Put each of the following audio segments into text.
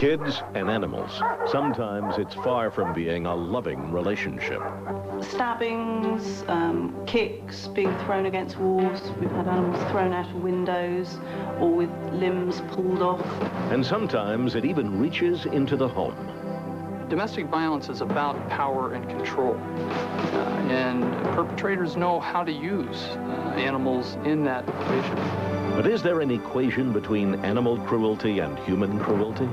Kids and animals. Sometimes it's far from being a loving relationship. Stabbings, kicks, being thrown against walls. We've had animals thrown out of windows or with limbs pulled off. And sometimes it even reaches into the home. Domestic violence is about power and control. And perpetrators know how to use animals in that equation. But is there an equation between animal cruelty and human cruelty?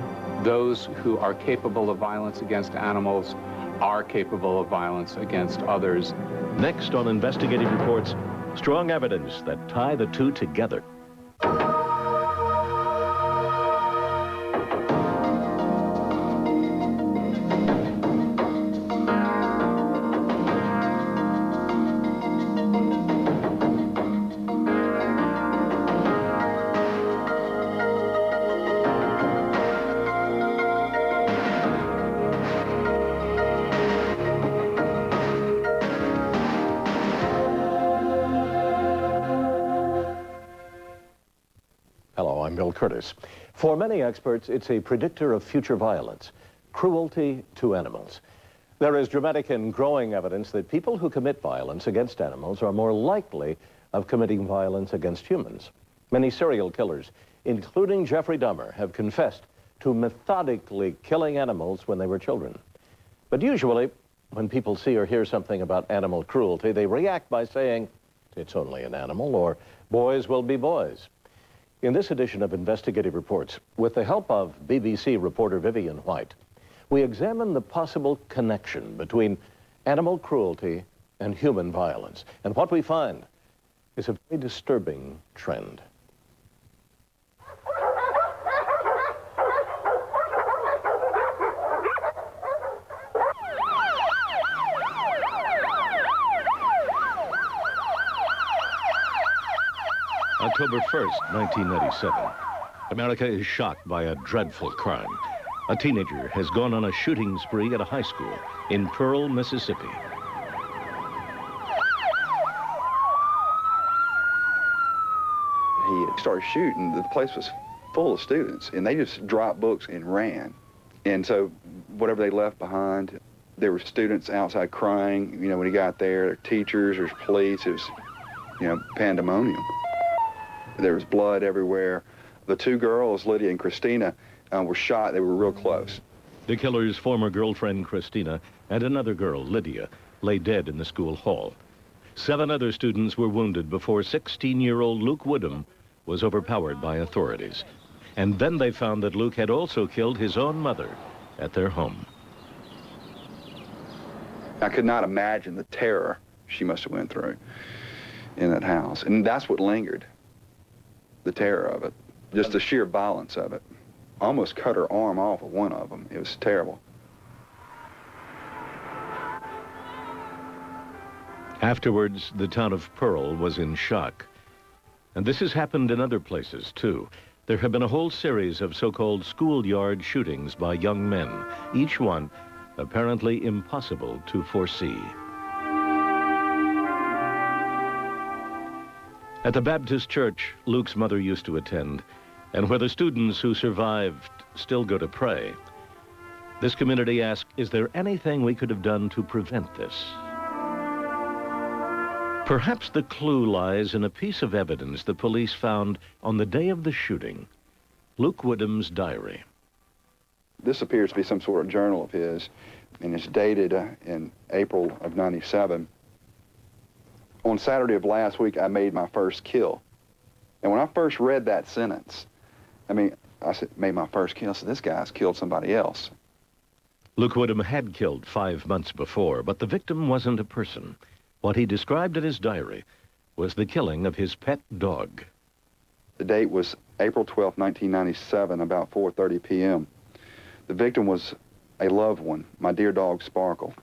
Those who are capable of violence against animals are capable of violence against others. Next on Investigative Reports, strong evidence that tie the two together. Hello, I'm Bill Kurtis. For many experts, it's a predictor of future violence, cruelty to animals. There is dramatic and growing evidence that people who commit violence against animals are more likely of committing violence against humans. Many serial killers, including Jeffrey Dahmer, have confessed to methodically killing animals when they were children. But usually, when people see or hear something about animal cruelty, they react by saying, it's only an animal, or boys will be boys. In this edition of Investigative Reports, with the help of BBC reporter Vivian White, we examine the possible connection between animal cruelty and human violence. And what we find is a very disturbing trend. October 1st, 1997. America is shocked by a dreadful crime. A teenager has gone on a shooting spree at a high school in Pearl, Mississippi. He started shooting. The place was full of students, and they just dropped books and ran. And so whatever they left behind, there were students outside crying. You know, when he got there, teachers, there's police. It was, you know, pandemonium. There was blood everywhere. The two girls, Lydia and Christina, were shot. They were real close. The killer's former girlfriend, Christina, and another girl, Lydia, lay dead in the school hall. 7 other students were wounded before 16-year-old Luke Woodham was overpowered by authorities. And then they found that Luke had also killed his own mother at their home. I could not imagine the terror she must have went through in that house. And that's what lingered. The terror of it, just the sheer violence of it. Almost cut her arm off of one of them. It was terrible. Afterwards, the town of Pearl was in shock. And this has happened in other places, too. There have been a whole series of so-called schoolyard shootings by young men, each one apparently impossible to foresee. At the Baptist church Luke's mother used to attend, and where the students who survived still go to pray, this community asked, is there anything we could have done to prevent this? Perhaps the clue lies in a piece of evidence the police found on the day of the shooting, Luke Woodham's diary. This appears to be some sort of journal of his, and it's dated in April of '97. On Saturday of last week, I made my first kill. And when I first read that sentence, I said, made my first kill. I said, this guy's killed somebody else. Luke Woodham had killed 5 months before, but the victim wasn't a person. What he described in his diary was the killing of his pet dog. The date was April 12, 1997, about 4:30 p.m. The victim was a loved one, my dear dog, Sparkle.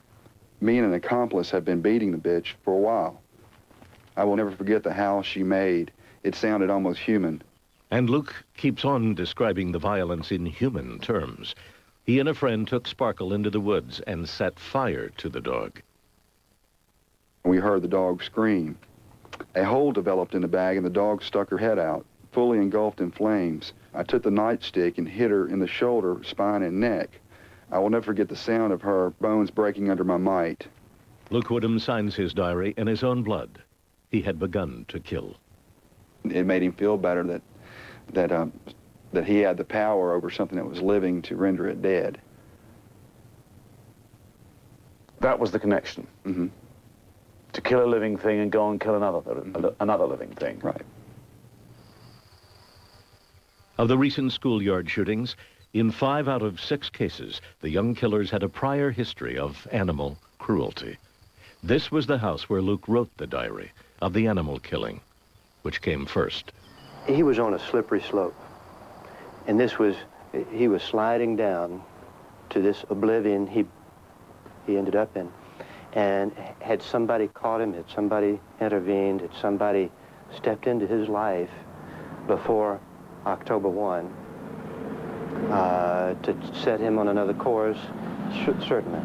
Me and an accomplice had been beating the bitch for a while. I will never forget the howl she made. It sounded almost human. And Luke keeps on describing the violence in human terms. He and a friend took Sparkle into the woods and set fire to the dog. We heard the dog scream. A hole developed in the bag and the dog stuck her head out. fully engulfed in flames. I took the nightstick and hit her in the shoulder, spine, and neck. I will never forget the sound of her bones breaking under my might. Luke Woodham signs his diary in his own blood. He had begun to kill. It made him feel better that he had the power over something that was living to render it dead. That was the connection. Mm-hmm. To kill a living thing and go and kill another living thing. Right. Of the recent schoolyard shootings, in 5 out of 6 cases, the young killers had a prior history of animal cruelty. This was the house where Luke wrote the diary of the animal killing, which came first. He was on a slippery slope, and he was sliding down to this oblivion he ended up in. And had somebody caught him, had somebody intervened, had somebody stepped into his life before October 1 to set him on another course, certainly.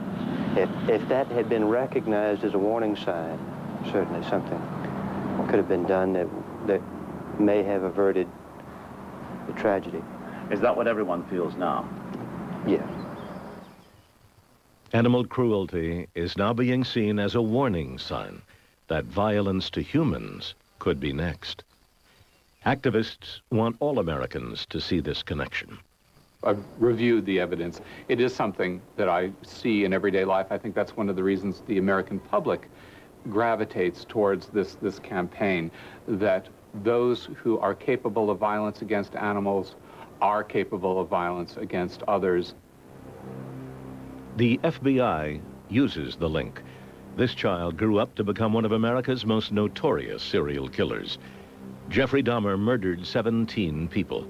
If that had been recognized as a warning sign, certainly something could have been done that may have averted the tragedy. Is that what everyone feels now? Yeah. Animal cruelty is now being seen as a warning sign that violence to humans could be next. Activists want all Americans to see this connection. I've reviewed the evidence. It is something that I see in everyday life. I think that's one of the reasons the American public gravitates towards this campaign, that those who are capable of violence against animals are capable of violence against others. The FBI uses the link. This child grew up to become one of America's most notorious serial killers. Jeffrey Dahmer murdered 17 people.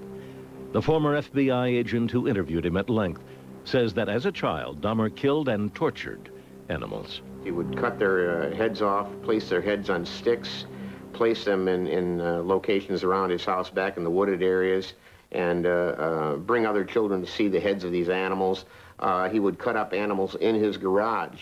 The former FBI agent who interviewed him at length says that as a child, Dahmer killed and tortured animals. He would cut their heads off, place their heads on sticks, place them in locations around his house back in the wooded areas, and bring other children to see the heads of these animals. He would cut up animals in his garage,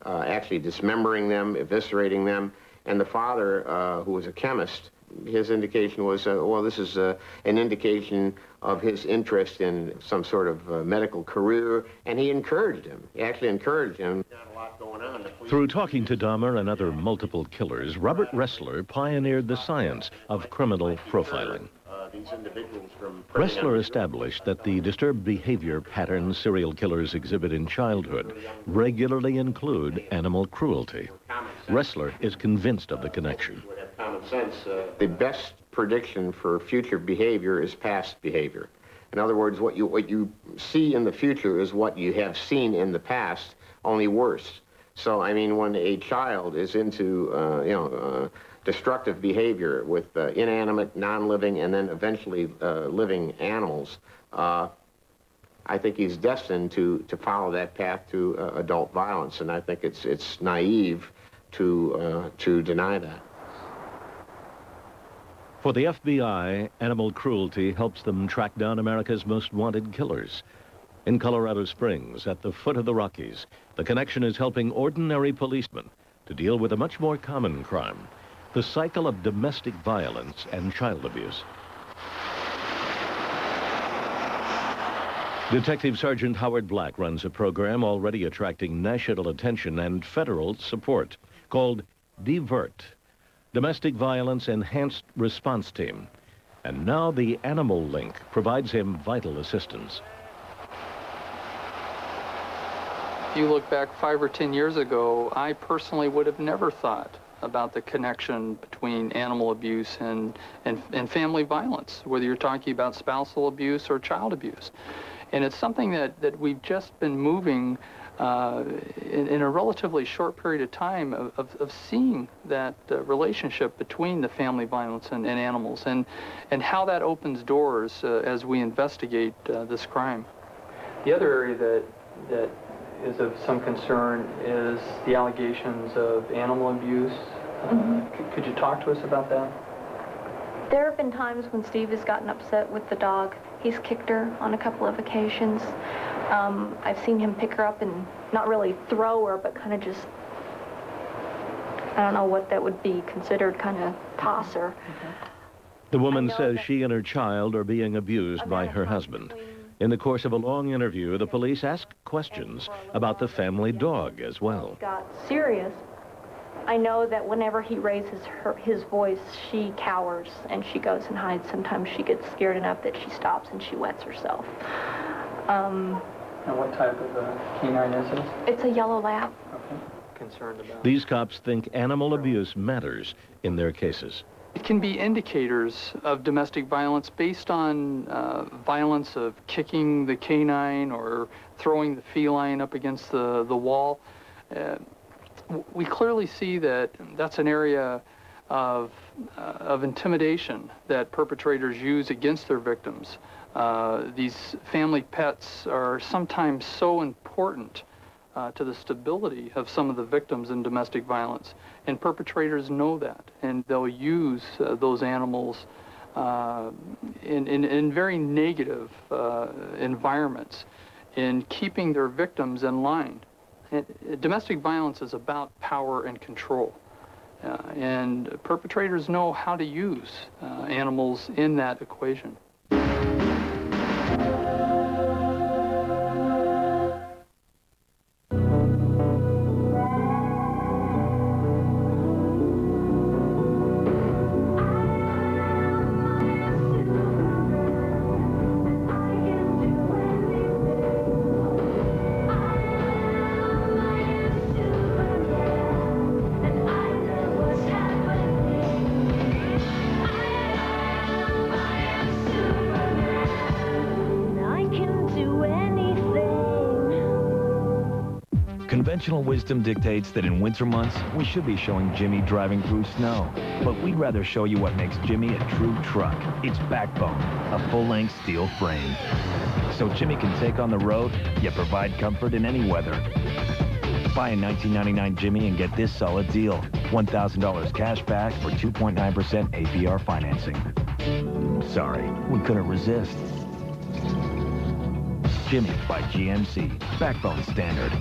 actually dismembering them, eviscerating them. And the father, who was a chemist, his indication was, well, this is an indication of his interest in some sort of medical career, and he encouraged him. He actually encouraged him. Not a lot going on. Through talking to Dahmer and other multiple killers, Robert Ressler pioneered the science of criminal profiling. Ressler established that the disturbed behavior patterns serial killers exhibit in childhood regularly include animal cruelty. Ressler is convinced of the connection. Common sense. The best prediction for future behavior is past behavior. In other words, what you see in the future is what you have seen in the past, only worse. So, I mean, when a child is into, destructive behavior with inanimate, non-living, and then eventually living animals, I think he's destined to follow that path to adult violence, and I think it's naive to deny that. For the FBI, animal cruelty helps them track down America's most wanted killers. In Colorado Springs, at the foot of the Rockies, the connection is helping ordinary policemen to deal with a much more common crime, the cycle of domestic violence and child abuse. Detective Sergeant Howard Black runs a program already attracting national attention and federal support called DIVERT, Domestic Violence Enhanced Response Team. And now the Animal Link provides him vital assistance. If you look back 5 or 10 years ago, I personally would have never thought about the connection between animal abuse and family violence, whether you're talking about spousal abuse or child abuse. And it's something that we've just been moving in a relatively short period of time of seeing that relationship between the family violence and animals, and how that opens doors as we investigate this crime. The other area that is of some concern is the allegations of animal abuse. Could you talk to us about that? There have been times when Steve has gotten upset with the dog. He's kicked her on a couple of occasions. I've seen him pick her up and not really throw her, but kind of just, I don't know what that would be considered, kind of toss her. The woman says she and her child are being abused by her husband. In the course of a long interview, the police ask questions about the family dog as well. Got serious. I know that whenever he raises his voice, she cowers and she goes and hides. Sometimes she gets scared enough that she stops and she wets herself. And what type of canine is it? It's a yellow lab. Okay. Concerned about. These cops think animal abuse matters in their cases. It can be indicators of domestic violence based on violence of kicking the canine or throwing the feline up against the wall. We clearly see that that's an area of intimidation that perpetrators use against their victims. These family pets are sometimes so important to the stability of some of the victims in domestic violence. And perpetrators know that, and they'll use those animals in very negative environments in keeping their victims in line. And domestic violence is about power and control. And perpetrators know how to use animals in that equation. Conventional wisdom dictates that in winter months, we should be showing Jimmy driving through snow. But we'd rather show you what makes Jimmy a true truck. Its backbone, a full-length steel frame. So Jimmy can take on the road, yet provide comfort in any weather. Buy a 1999 Jimmy and get this solid deal. $1,000 cash back for 2.9% APR financing. Sorry, we couldn't resist. Jimmy by GMC. Backbone standard.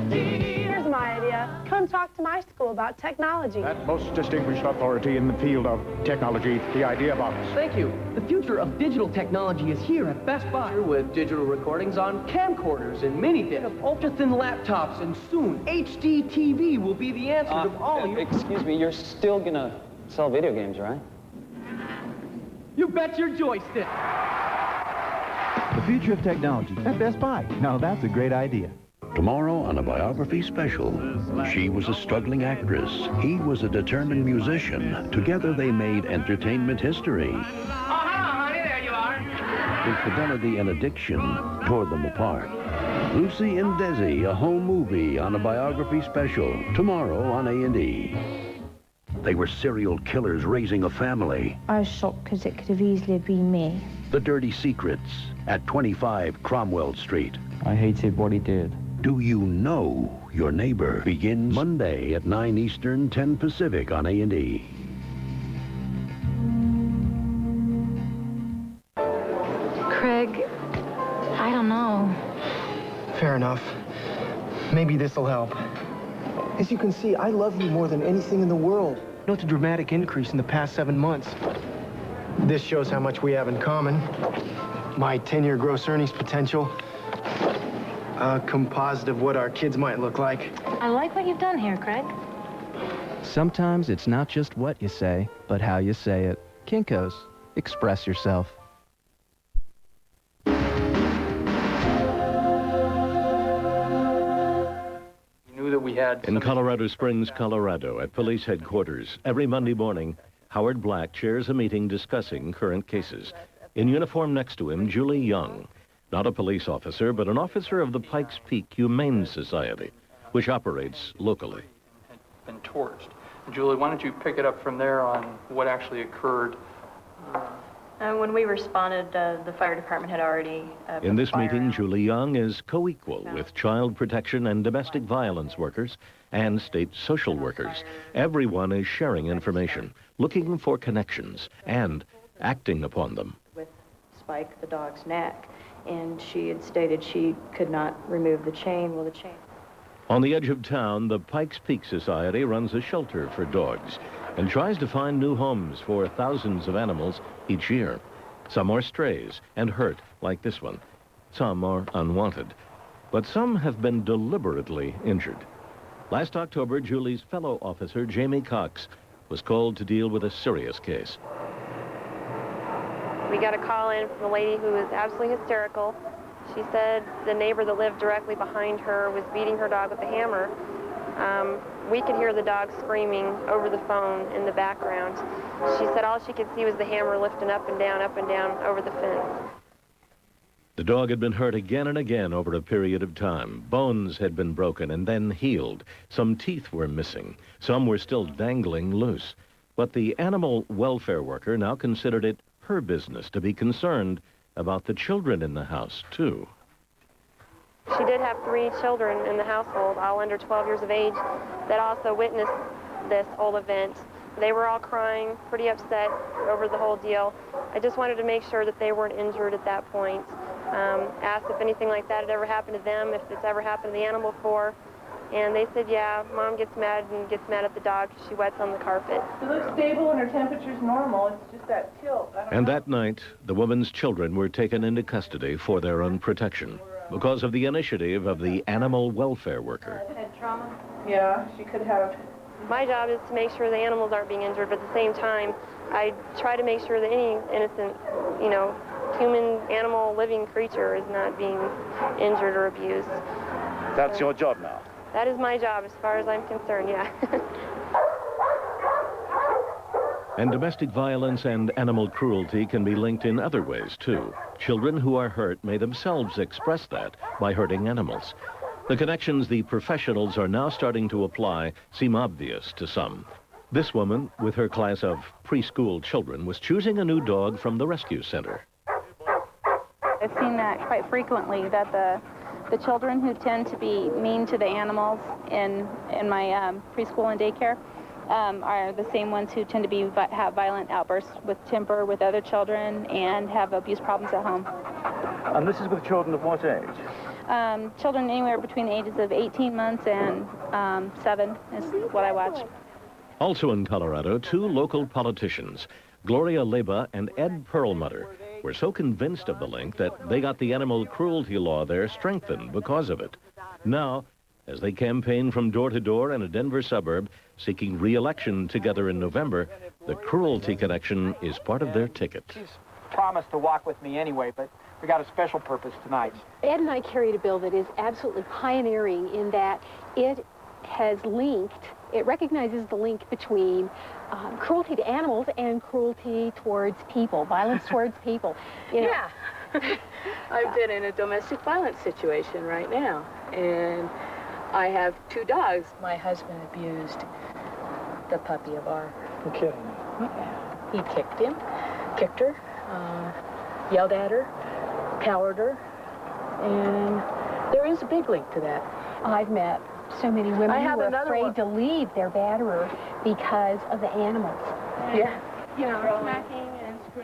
Here's my idea. Come talk to my school about technology. That most distinguished authority in the field of technology, the idea box. Thank you. The future of digital technology is here at Best Buy. With digital recordings on camcorders and mini-discs, ultra-thin laptops, and soon HD TV will be the answer to all your... Excuse me, you're still gonna sell video games, right? You bet your joystick. The future of technology at Best Buy. Now that's a great idea. Tomorrow on a biography special, she was a struggling actress. He was a determined musician. Together they made entertainment history. Oh, hello, honey, there you are. Infidelity and addiction tore them apart. Lucy and Desi, a home movie on a biography special, tomorrow on A&E. They were serial killers raising a family. I was shocked because it could have easily been me. The Dirty Secrets at 25 Cromwell Street. I hated what he did. Do you know your neighbor? Begins Monday at 9 Eastern, 10 Pacific on A&E. Craig, I don't know. Fair enough. Maybe this'll help. As you can see, I love you more than anything in the world. Note a dramatic increase in the past 7 months. This shows how much we have in common. My 10-year gross earnings potential. A composite of what our kids might look like. I like what you've done here, Craig. Sometimes it's not just what you say, but how you say it. Kinko's. Express yourself. In Colorado Springs, Colorado, at police headquarters, every Monday morning, Howard Black chairs a meeting discussing current cases. In uniform next to him, Julie Young, not a police officer, but an officer of the Pikes Peak Humane Society, which operates locally. Been torched. Julie, why don't you pick it up from there on what actually occurred? When we responded, the fire department had already... In this meeting, Julie Young is co-equal with child protection and domestic violence workers and state social workers. Everyone is sharing information, looking for connections, and acting upon them. With Spike, the dog's neck, and she had stated she could not remove the chain. Well, the chain... On the edge of town, the Pikes Peak Society runs a shelter for dogs. and tries to find new homes for thousands of animals each year. Some are strays and hurt, like this one. Some are unwanted. But some have been deliberately injured. Last October, Julie's fellow officer, Jamie Cox, was called to deal with a serious case. We got a call in from a lady who was absolutely hysterical. She said the neighbor that lived directly behind her was beating her dog with a hammer. We could hear the dog screaming over the phone in the background. She said all she could see was the hammer lifting up and down over the fence. The dog had been hurt again and again over a period of time. Bones had been broken and then healed. Some teeth were missing. Some were still dangling loose. But the animal welfare worker now considered it her business to be concerned about the children in the house, too. She did have 3 children in the household, all under 12 years of age, that also witnessed this whole event. They were all crying, pretty upset over the whole deal. I just wanted to make sure that they weren't injured at that point. Asked if anything like that had ever happened to them, if it's ever happened to the animal before. And they said, yeah, Mom gets mad at the dog because she wets on the carpet. She looks stable and her temperature's normal. It's just that tilt. And that night, the woman's children were taken into custody for their own protection because of the initiative of the animal welfare worker. Had trauma? Yeah, she could have. My job is to make sure the animals aren't being injured, but at the same time, I try to make sure that any innocent, human, animal, living creature is not being injured or abused. That's your job now? That is my job as far as I'm concerned, yeah. And domestic violence and animal cruelty can be linked in other ways, too. Children who are hurt may themselves express that by hurting animals. The connections the professionals are now starting to apply seem obvious to some. This woman, with her class of preschool children, was choosing a new dog from the rescue center. I've seen that quite frequently, that the children who tend to be mean to the animals in my preschool and daycare are the same ones who tend to have violent outbursts with temper with other children and have abuse problems at home. And this is with children of what age? Children anywhere between the ages of 18 months and 7 is what I watch. Also in Colorado, 2 local politicians, Gloria Leyba and Ed Perlmutter, were so convinced of the link that they got the animal cruelty law there strengthened because of it. Now, as they campaign from door to door in a Denver suburb, seeking re-election together in November, the cruelty connection is part of their ticket. She's promised to walk with me anyway, but we got a special purpose tonight. Ed and I carried a bill that is absolutely pioneering in that it recognizes the link between cruelty to animals and cruelty towards people, violence towards people. Yeah. I've been in a domestic violence situation right now, and I have 2 dogs. My husband abused the puppy of our... You're kidding me. Yeah. He kicked her, yelled at her, cowered her, and there is a big link to that. I've met so many women who are afraid to leave their batterer because of the animals. Yeah.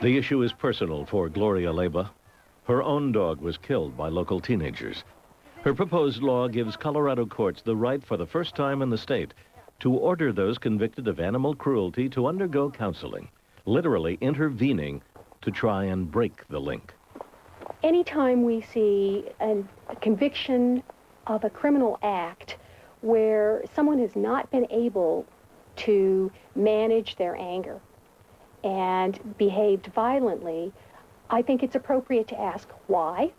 The issue is personal for Gloria Leyba. Her own dog was killed by local teenagers. Her proposed law gives Colorado courts the right for the first time in the state to order those convicted of animal cruelty to undergo counseling, literally intervening to try and break the link. Anytime we see a conviction of a criminal act where someone has not been able to manage their anger and behaved violently, I think it's appropriate to ask why,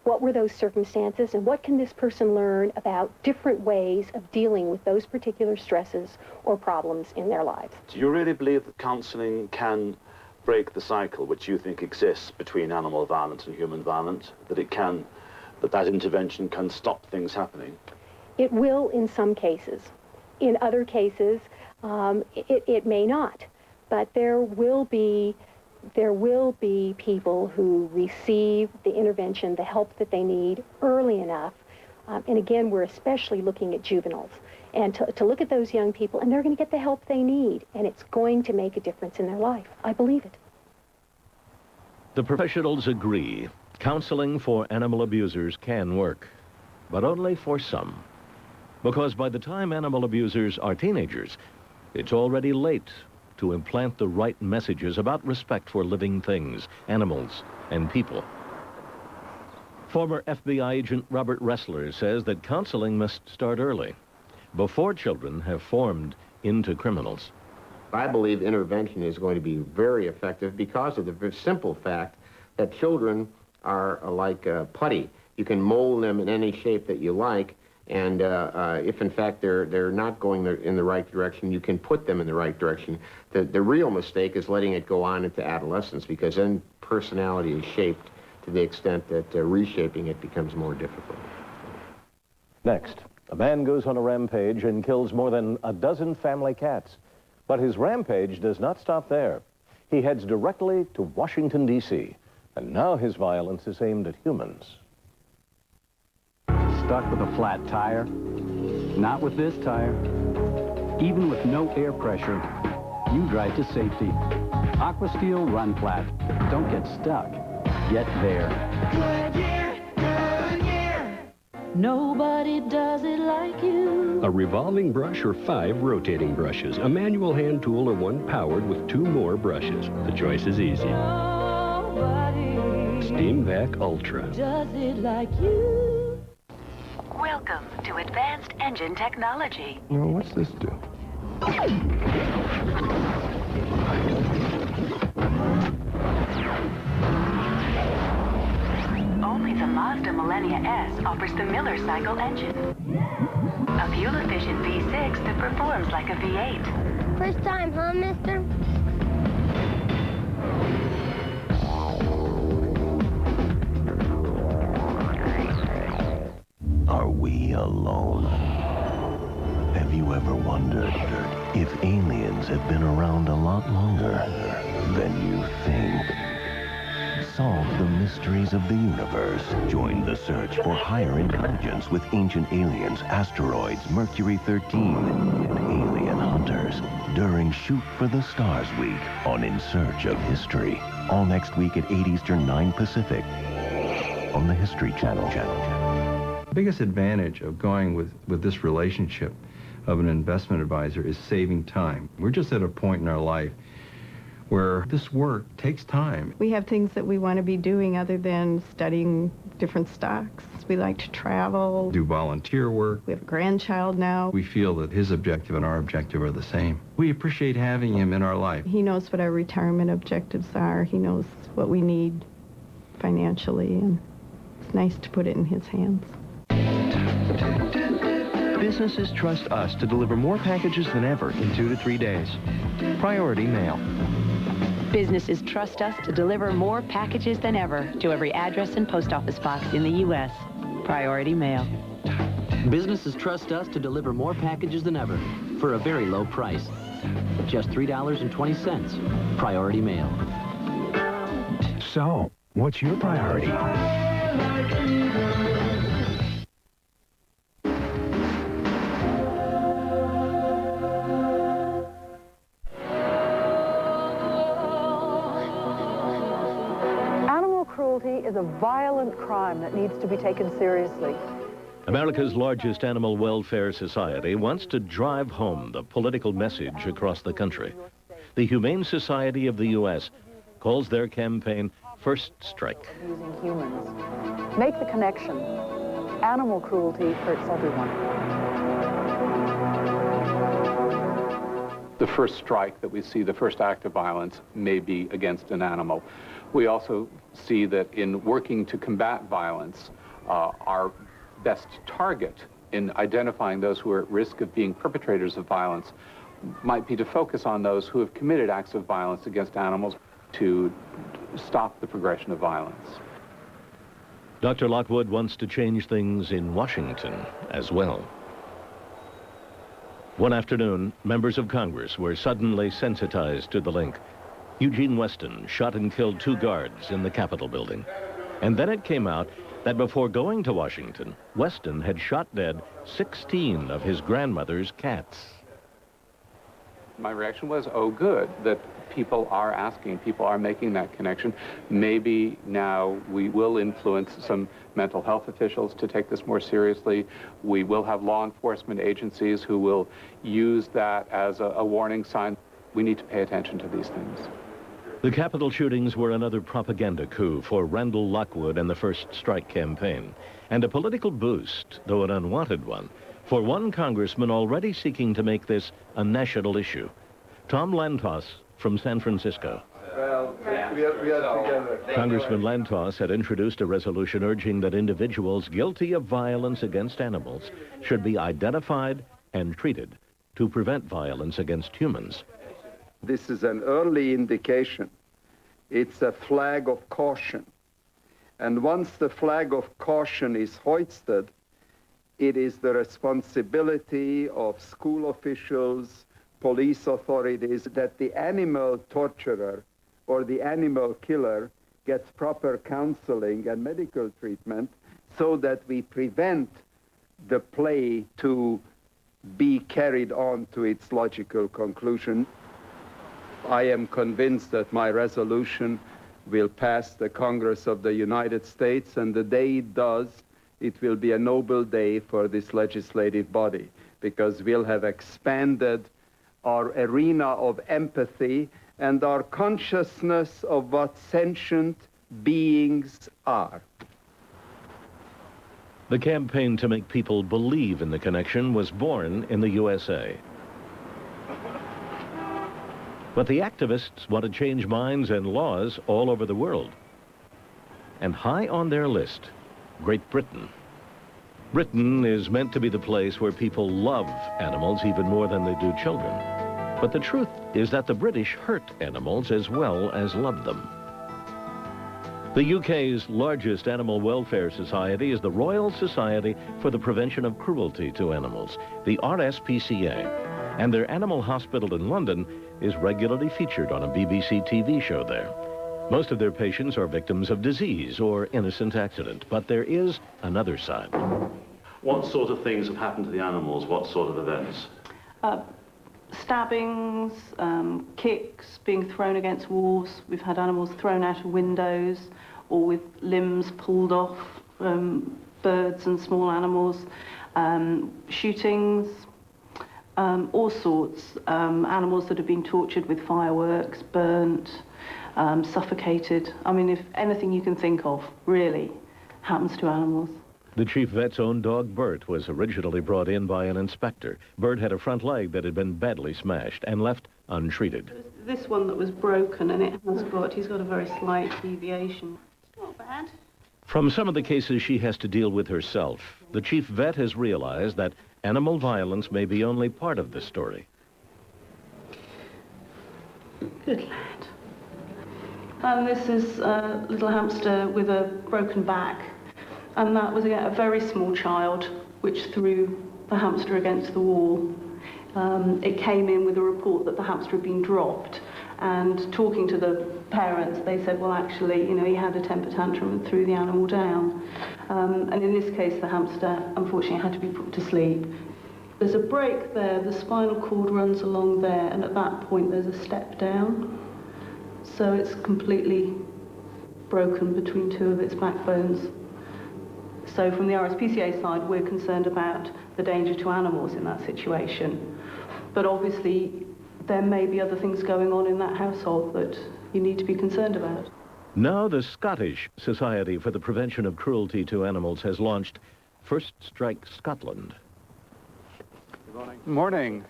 what were those circumstances, and what can this person learn about different ways of dealing with those particular stresses or problems in their lives. Do you really believe that counseling can break the cycle which you think exists between animal violence and human violence, that intervention can stop things happening? It will in some cases. In other cases, it may not. But there will be people who receive the intervention, the help that they need early enough. And again, we're especially looking at juveniles. And to look at those young people, and they're going to get the help they need, and it's going to make a difference in their life. I believe it. The professionals agree counseling for animal abusers can work, but only for some. Because by the time animal abusers are teenagers, It's already late to implant the right messages about respect for living things, animals, and people. Former FBI agent Robert Ressler says that counseling must start early, before children have formed into criminals. I believe intervention is going to be very effective because of the very simple fact that children are like putty. You can mold them in any shape that you like, and if in fact they're not going in the right direction, you can put them in the right direction. The real mistake is letting it go on into adolescence, because then personality is shaped to the extent that reshaping it becomes more difficult. Next, a man goes on a rampage and kills more than a dozen family cats. But his rampage does not stop there. He heads directly to Washington, D.C., and now his violence is aimed at humans. Stuck with a flat tire? Not with this tire. Even with no air pressure, you drive to safety. Aquasteel Run Flat. Don't get stuck. Get there. Good year, good year. Nobody does it like you. A revolving brush or 5 rotating brushes, a manual hand tool or one powered with 2 more brushes. The choice is easy. Nobody Steam Vac Ultra. does it like you. Welcome to Advanced Engine Technology. Well, what's this do? Only the Mazda Millennia S offers the Miller cycle engine. A fuel-efficient V6 that performs like a V8. First time, huh, mister? Are we alone? Have you ever wondered if aliens have been around a lot longer than you think? Solve the mysteries of the universe. Join the search for higher intelligence with ancient aliens, asteroids, Mercury 13, and alien hunters during Shoot for the Stars Week on In Search of History. All next week at 8 Eastern, 9 Pacific on the History Channel. The biggest advantage of going with this relationship of an investment advisor is saving time. We're just at a point in our life where this work takes time. We have things that we want to be doing other than studying different stocks. We like to travel. Do volunteer work. We have a grandchild now. We feel that his objective and our objective are the same. We appreciate having him in our life. He knows what our retirement objectives are. He knows what we need financially, and it's nice to put it in his hands. Businesses trust us to deliver more packages than ever in 2 to 3 days. Priority Mail. Businesses trust us to deliver more packages than ever to every address and post office box in the U.S. Priority Mail. Businesses trust us to deliver more packages than ever for a very low price. Just $3.20. Priority Mail. So, what's your priority? Is a violent crime that needs to be taken seriously. America's largest animal welfare society wants to drive home the political message across the country. The Humane Society of the U.S. calls their campaign First Strike. Using humans. Make the connection. Animal cruelty hurts everyone. The first strike that we see, the first act of violence, may be against an animal. We also see that in working to combat violence, our best target in identifying those who are at risk of being perpetrators of violence might be to focus on those who have committed acts of violence against animals to stop the progression of violence. Dr. Lockwood wants to change things in Washington as well. One afternoon, members of Congress were suddenly sensitized to the link. Eugene Weston shot and killed 2 guards in the Capitol building. And then it came out that before going to Washington, Weston had shot dead 16 of his grandmother's cats. My reaction was, oh good, that people are asking, people are making that connection. Maybe now we will influence some mental health officials to take this more seriously. We will have law enforcement agencies who will use that as a warning sign. We need to pay attention to these things. The Capitol shootings were another propaganda coup for Randall Lockwood and the First Strike campaign, and a political boost, though an unwanted one, for one congressman already seeking to make this a national issue. Tom Lantos from San Francisco. Well, we are together. Congressman Lantos had introduced a resolution urging that individuals guilty of violence against animals should be identified and treated to prevent violence against humans. This is an early indication. It's a flag of caution. And once the flag of caution is hoisted, it is the responsibility of school officials, police authorities, that the animal torturer or the animal killer gets proper counseling and medical treatment so that we prevent the play to be carried on to its logical conclusion. I am convinced that my resolution will pass the Congress of the United States, and the day it does, it will be a noble day for this legislative body, because we'll have expanded our arena of empathy and our consciousness of what sentient beings are. The campaign to make people believe in the connection was born in the USA. But the activists want to change minds and laws all over the world. And high on their list, Great Britain. Britain is meant to be the place where people love animals even more than they do children. But the truth is that the British hurt animals as well as love them. The UK's largest animal welfare society is the Royal Society for the Prevention of Cruelty to Animals, the RSPCA. And their animal hospital in London is regularly featured on a BBC TV show there. Most of their patients are victims of disease or innocent accident, but there is another side. What sort of things have happened to the animals? What sort of events? Stabbings, kicks, being thrown against walls. We've had animals thrown out of windows or with limbs pulled off, birds and small animals, shootings, all sorts, animals that have been tortured with fireworks, burnt, suffocated. I mean, if anything you can think of, really, happens to animals. The chief vet's own dog, Bert, was originally brought in by an inspector. Bert had a front leg that had been badly smashed and left untreated. This one that was broken, and he's got a very slight deviation. It's not bad. From some of the cases she has to deal with herself, the chief vet has realized that animal violence may be only part of the story. Good lad. And this is a little hamster with a broken back. And that was a very small child which threw the hamster against the wall. It came in with a report that the hamster had been dropped. And talking to the parents, they said, well, actually, you know, he had a temper tantrum and threw the animal down. And in this case, the hamster, unfortunately, had to be put to sleep. There's a break there, the spinal cord runs along there, and at that point, there's a step down. So it's completely broken between two of its backbones. So from the RSPCA side, we're concerned about the danger to animals in that situation. But obviously, there may be other things going on in that household that you need to be concerned about. Now the Scottish Society for the Prevention of Cruelty to Animals has launched First Strike Scotland. Good morning.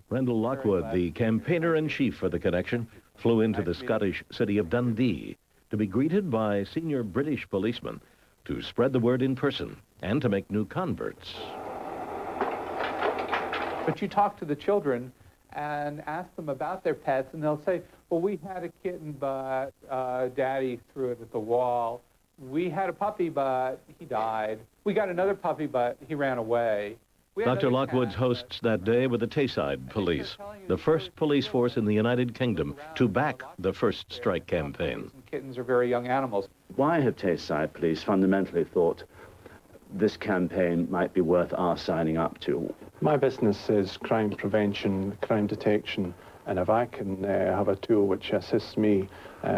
Randall Lockwood, the campaigner-in-chief for the connection, flew into the Scottish city of Dundee to be greeted by senior British policemen to spread the word in person and to make new converts. But you talk to the children and ask them about their pets, and they'll say, well, we had a kitten, but Daddy threw it at the wall. We had a puppy, but he died. We got another puppy, but he ran away. Dr. Lockwood's hosts that day were the Tayside Police, the first police force in the United Kingdom to back the First Strike campaign. Kittens are very young animals. Why have Tayside Police fundamentally thought this campaign might be worth our signing up to? My business is crime prevention, crime detection, And if I can have a tool which assists me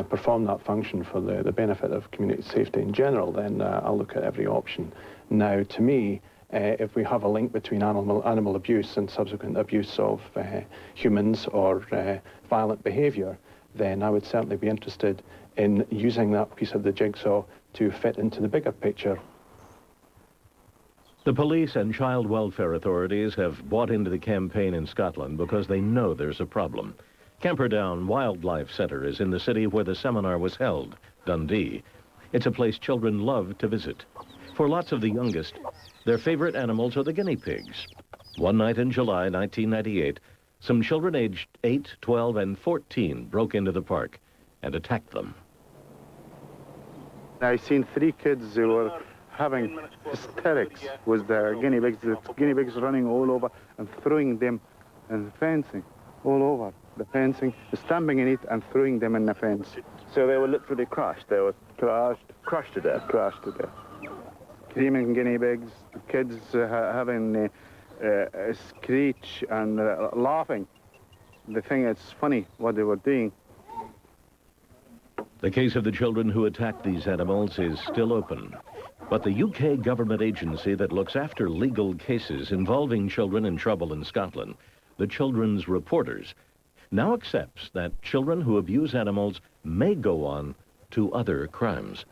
perform that function for the benefit of community safety in general, then I'll look at every option. Now, to me, if we have a link between animal abuse and subsequent abuse of humans or violent behaviour, then I would certainly be interested in using that piece of the jigsaw to fit into the bigger picture. The police and child welfare authorities have bought into the campaign in Scotland because they know there's a problem. Camperdown Wildlife Centre is in the city where the seminar was held, Dundee. It's a place children love to visit. For lots of the youngest, their favorite animals are the guinea pigs. One night in July 1998, some children aged 8, 12, and 14 broke into the park and attacked them. I seen 3 kids who were having hysterics with the guinea pigs running all over and throwing them in the fencing, all over the fencing, stamping in it and throwing them in the fence. So they were literally crushed? They were crushed to death? Crushed to death. Screaming guinea pigs, kids having a screech and laughing. The thing is funny what they were doing. The case of the children who attacked these animals is still open. But the UK government agency that looks after legal cases involving children in trouble in Scotland, the Children's Reporters, now accepts that children who abuse animals may go on to other crimes.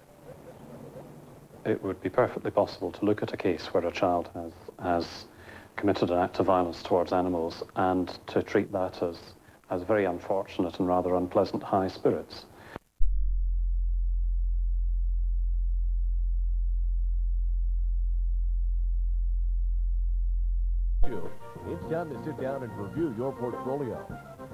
It would be perfectly possible to look at a case where a child has committed an act of violence towards animals and to treat that as very unfortunate and rather unpleasant high spirits. It's time to sit down and review your portfolio.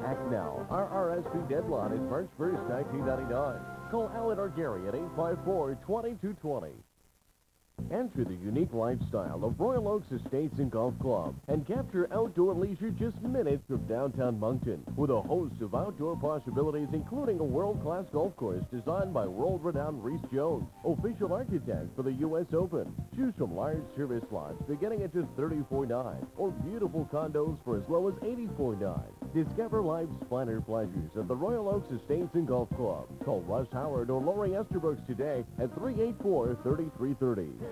Act now. Our RSP deadline is March 1st, 1999. Call Alan or Gary at 854-2220. Enter the unique lifestyle of Royal Oaks Estates and Golf Club and capture outdoor leisure just minutes from downtown Moncton with a host of outdoor possibilities, including a world-class golf course designed by world-renowned Reese Jones, official architect for the U.S. Open. Choose from large service lots beginning at just $34.9 or beautiful condos for as low as $80.9. Discover life's finer pleasures at the Royal Oaks Estates and Golf Club. Call Russ Howard or Lori Esterbrooks today at 384-3330.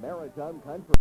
Maritime Country.